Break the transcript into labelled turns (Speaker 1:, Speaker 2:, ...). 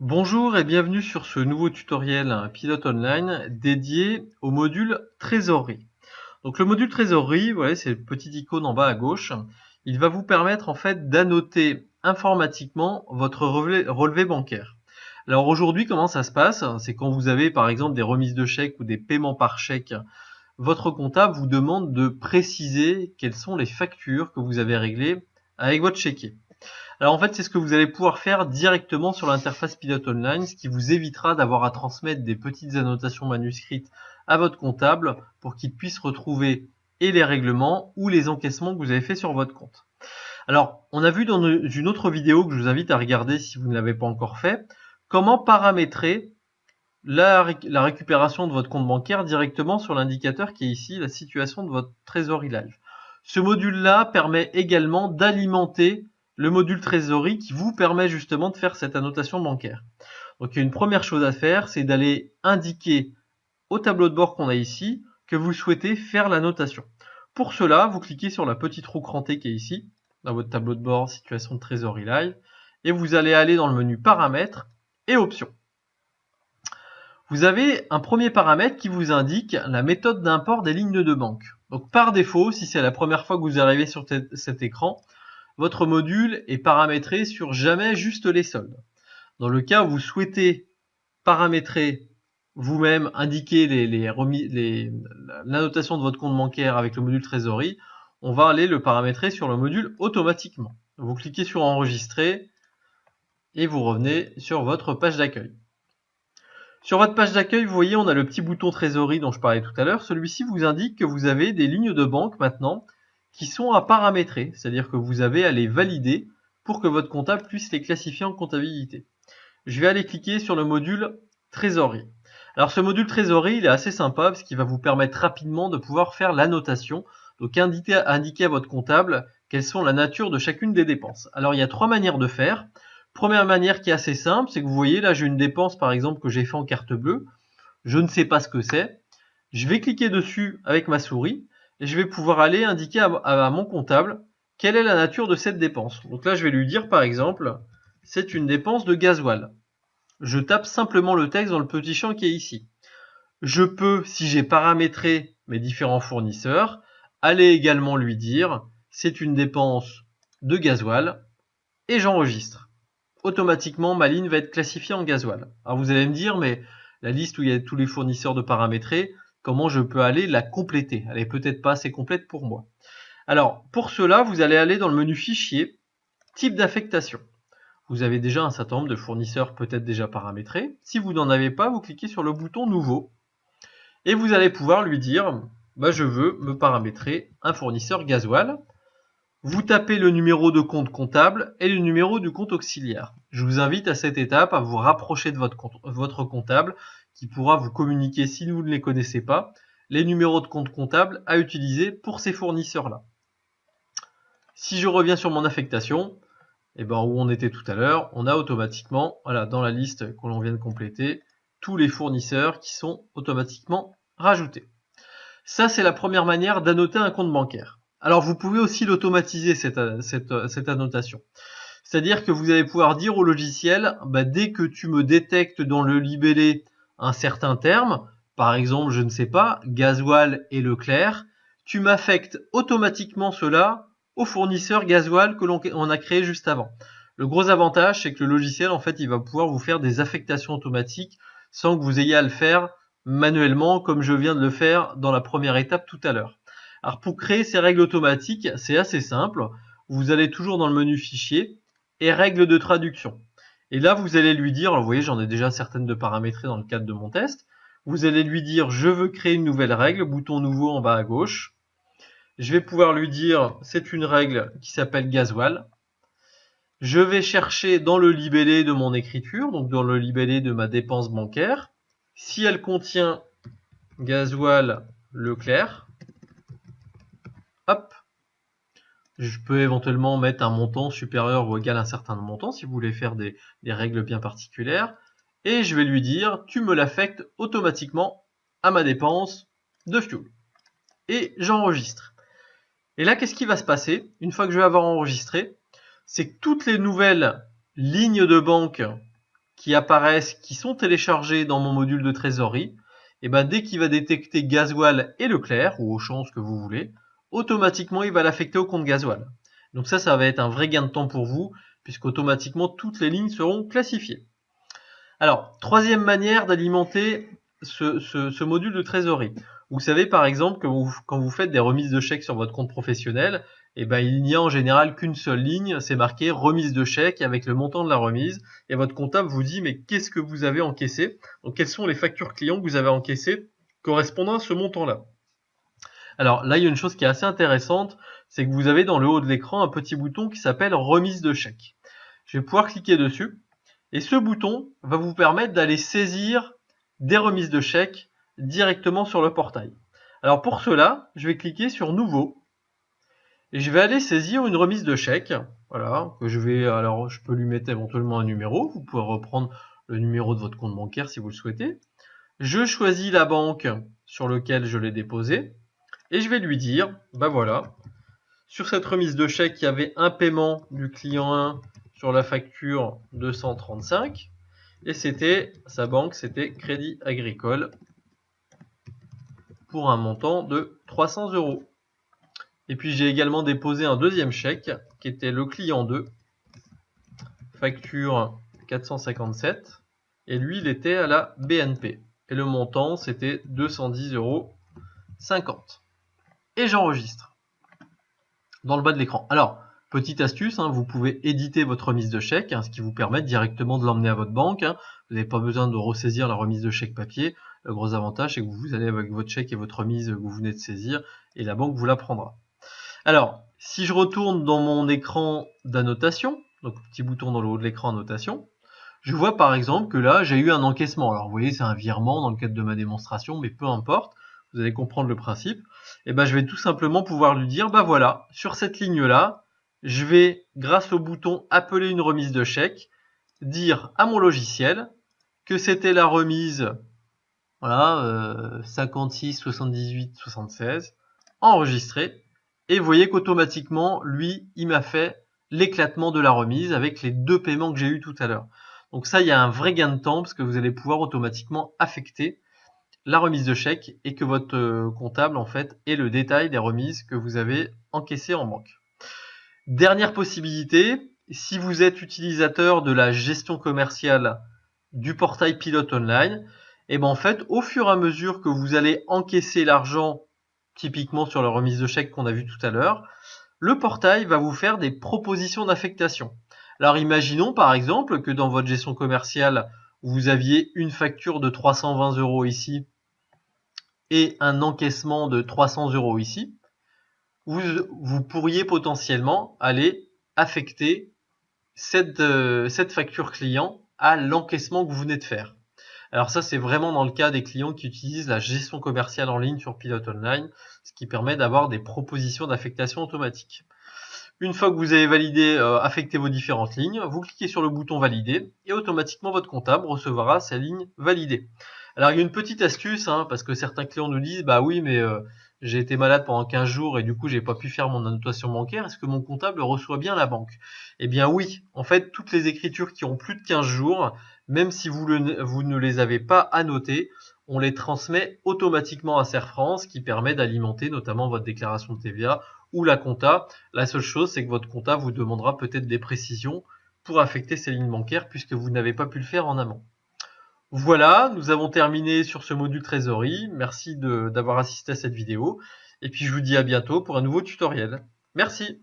Speaker 1: Bonjour et bienvenue sur ce nouveau tutoriel Pilote Online dédié au module trésorerie. Donc le module trésorerie, voilà, c'est le petit icône en bas à gauche. Il va vous permettre en fait d'annoter informatiquement votre relevé bancaire. Alors aujourd'hui, comment ça se passe? C'est quand vous avez par exemple des remises de chèques ou des paiements par chèque, votre comptable vous demande de préciser quelles sont les factures que vous avez réglées avec votre chéquier. Alors en fait, c'est ce que vous allez pouvoir faire directement sur l'interface Pilote Online, ce qui vous évitera d'avoir à transmettre des petites annotations manuscrites à votre comptable pour qu'il puisse retrouver et les règlements ou les encaissements que vous avez fait sur votre compte. Alors, on a vu dans une autre vidéo que je vous invite à regarder si vous ne l'avez pas encore fait, comment paramétrer la récupération de votre compte bancaire directement sur l'indicateur qui est ici, la situation de votre trésorerie live. Ce module-là permet également d'alimenter le module trésorerie qui vous permet justement de faire cette annotation bancaire. Donc il y a une première chose à faire, c'est d'aller indiquer au tableau de bord qu'on a ici que vous souhaitez faire l'annotation. Pour cela, vous cliquez sur la petite roue crantée qui est ici, dans votre tableau de bord situation de trésorerie live, et vous allez aller dans le menu paramètres et options. Vous avez un premier paramètre qui vous indique la méthode d'import des lignes de banque. Donc par défaut, si c'est la première fois que vous arrivez sur cet écran, votre module est paramétré sur jamais juste les soldes. Dans le cas où vous souhaitez paramétrer vous-même, indiquer l'annotation de votre compte bancaire avec le module trésorerie, on va aller le paramétrer sur le module automatiquement. Vous cliquez sur enregistrer et vous revenez sur votre page d'accueil. Sur votre page d'accueil, vous voyez, on a le petit bouton trésorerie dont je parlais tout à l'heure. Celui-ci vous indique que vous avez des lignes de banque maintenant qui sont à paramétrer, c'est-à-dire que vous avez à les valider pour que votre comptable puisse les classifier en comptabilité. Je vais aller cliquer sur le module trésorerie. Alors ce module trésorerie, il est assez sympa parce qu'il va vous permettre rapidement de pouvoir faire l'annotation, donc indiquer à votre comptable quelles sont la nature de chacune des dépenses. Alors il y a trois manières de faire. Première manière qui est assez simple, c'est que vous voyez là j'ai une dépense par exemple que j'ai fait en carte bleue, je ne sais pas ce que c'est, je vais cliquer dessus avec ma souris et je vais pouvoir aller indiquer à mon comptable quelle est la nature de cette dépense. Donc là je vais lui dire par exemple, c'est une dépense de gasoil. Je tape simplement le texte dans le petit champ qui est ici. Je peux, si j'ai paramétré mes différents fournisseurs, aller également lui dire, c'est une dépense de gasoil et j'enregistre. Automatiquement, ma ligne va être classifiée en gasoil. Alors vous allez me dire, mais la liste où il y a tous les fournisseurs de paramétrer, comment je peux aller la compléter? Elle est peut-être pas assez complète pour moi. Alors, pour cela, vous allez aller dans le menu fichier, type d'affectation. Vous avez déjà un certain nombre de fournisseurs peut-être déjà paramétrés. Si vous n'en avez pas, vous cliquez sur le bouton nouveau et vous allez pouvoir lui dire, je veux me paramétrer un fournisseur gasoil. Vous tapez le numéro de compte comptable et le numéro du compte auxiliaire. Je vous invite à cette étape à vous rapprocher de votre comptable qui pourra vous communiquer, si vous ne les connaissez pas, les numéros de compte comptable à utiliser pour ces fournisseurs-là. Si je reviens sur mon affectation, où on était tout à l'heure, on a automatiquement, voilà, dans la liste que l'on vient de compléter, tous les fournisseurs qui sont automatiquement rajoutés. Ça, c'est la première manière d'annoter un compte bancaire. Alors vous pouvez aussi l'automatiser cette annotation. C'est-à-dire que vous allez pouvoir dire au logiciel, dès que tu me détectes dans le libellé un certain terme, par exemple, je ne sais pas, gasoil et Leclerc, tu m'affectes automatiquement cela au fournisseur gasoil que l'on a créé juste avant. Le gros avantage, c'est que le logiciel, en fait, il va pouvoir vous faire des affectations automatiques sans que vous ayez à le faire manuellement, comme je viens de le faire dans la première étape tout à l'heure. Alors pour créer ces règles automatiques, c'est assez simple. Vous allez toujours dans le menu fichier et règles de traduction. Et là, vous allez lui dire, alors vous voyez, j'en ai déjà certaines de paramétrées dans le cadre de mon test. Vous allez lui dire, je veux créer une nouvelle règle, bouton nouveau en bas à gauche. Je vais pouvoir lui dire, c'est une règle qui s'appelle gasoil. Je vais chercher dans le libellé de mon écriture, donc dans le libellé de ma dépense bancaire, si elle contient gasoil Leclerc, hop, je peux éventuellement mettre un montant supérieur ou égal à un certain montant si vous voulez faire des règles bien particulières. Et je vais lui dire, tu me l'affectes automatiquement à ma dépense de fuel. Et j'enregistre. Et là, qu'est-ce qui va se passer une fois que je vais avoir enregistré? C'est que toutes les nouvelles lignes de banque qui apparaissent, qui sont téléchargés dans mon module de trésorerie, et ben dès qu'il va détecter Gasoil et Leclerc, ou Auchan, ce que vous voulez, automatiquement il va l'affecter au compte Gasoil. Donc ça va être un vrai gain de temps pour vous, puisqu'automatiquement toutes les lignes seront classifiées. Alors, troisième manière d'alimenter ce module de trésorerie. Vous savez par exemple que quand vous faites des remises de chèques sur votre compte professionnel, il n'y a en général qu'une seule ligne, c'est marqué remise de chèque avec le montant de la remise, et votre comptable vous dit mais qu'est-ce que vous avez encaissé? Donc quelles sont les factures clients que vous avez encaissées correspondant à ce montant-là? Alors là, il y a une chose qui est assez intéressante, c'est que vous avez dans le haut de l'écran un petit bouton qui s'appelle remise de chèque. Je vais pouvoir cliquer dessus. Et ce bouton va vous permettre d'aller saisir des remises de chèques directement sur le portail. Alors pour cela, je vais cliquer sur Nouveau et je vais aller saisir une remise de chèque. Voilà, que je peux lui mettre éventuellement un numéro. Vous pouvez reprendre le numéro de votre compte bancaire si vous le souhaitez. Je choisis la banque sur laquelle je l'ai déposé et je vais lui dire, bah voilà, sur cette remise de chèque, il y avait un paiement du client 1 sur la facture 235 et sa banque, c'était Crédit Agricole pour un montant de 300 €. Et puis j'ai également déposé un deuxième chèque qui était le client 2, facture 457, et lui il était à la BNP et le montant c'était 210,50 €. Et j'enregistre dans le bas de l'écran. Alors, petite astuce, vous pouvez éditer votre remise de chèque, ce qui vous permet directement de l'emmener à votre banque. Vous n'avez pas besoin de ressaisir la remise de chèque papier. Le gros avantage, c'est que vous allez avec votre chèque et votre remise que vous venez de saisir, et la banque vous la prendra. Alors, si je retourne dans mon écran d'annotation, donc petit bouton dans le haut de l'écran annotation, je vois par exemple que là, j'ai eu un encaissement. Alors, vous voyez, c'est un virement dans le cadre de ma démonstration, mais peu importe. Vous allez comprendre le principe. Et ben, je vais tout simplement pouvoir lui dire, bah voilà, sur cette ligne-là, je vais, grâce au bouton appeler une remise de chèque, dire à mon logiciel que c'était la remise, voilà, 56, 78, 76, enregistrée. Et vous voyez qu'automatiquement, lui, il m'a fait l'éclatement de la remise avec les deux paiements que j'ai eu tout à l'heure. Donc ça, il y a un vrai gain de temps parce que vous allez pouvoir automatiquement affecter la remise de chèque et que votre comptable en fait ait le détail des remises que vous avez encaissées en banque. Dernière possibilité, si vous êtes utilisateur de la gestion commerciale du portail Pilote Online, et ben en fait au fur et à mesure que vous allez encaisser l'argent, typiquement sur la remise de chèque qu'on a vu tout à l'heure, le portail va vous faire des propositions d'affectation. Alors imaginons par exemple que dans votre gestion commerciale, vous aviez une facture de 320 € ici et un encaissement de 300 € ici. Vous pourriez potentiellement aller affecter cette facture client à l'encaissement que vous venez de faire. Alors ça, c'est vraiment dans le cas des clients qui utilisent la gestion commerciale en ligne sur Pilote Online, ce qui permet d'avoir des propositions d'affectation automatique. Une fois que vous avez validé, affecté vos différentes lignes, vous cliquez sur le bouton valider et automatiquement votre comptable recevra sa ligne validée. Alors il y a une petite astuce, parce que certains clients nous disent bah oui mais j'ai été malade pendant 15 jours et du coup j'ai pas pu faire mon annotation bancaire, est-ce que mon comptable reçoit bien la banque? Eh bien oui, en fait toutes les écritures qui ont plus de 15 jours, même si vous ne les avez pas annotées, on les transmet automatiquement à Serfrance qui permet d'alimenter notamment votre déclaration de TVA ou la compta. La seule chose, c'est que votre compta vous demandera peut-être des précisions pour affecter ces lignes bancaires puisque vous n'avez pas pu le faire en amont. Voilà, nous avons terminé sur ce module trésorerie. Merci d'avoir assisté à cette vidéo. Et puis je vous dis à bientôt pour un nouveau tutoriel. Merci.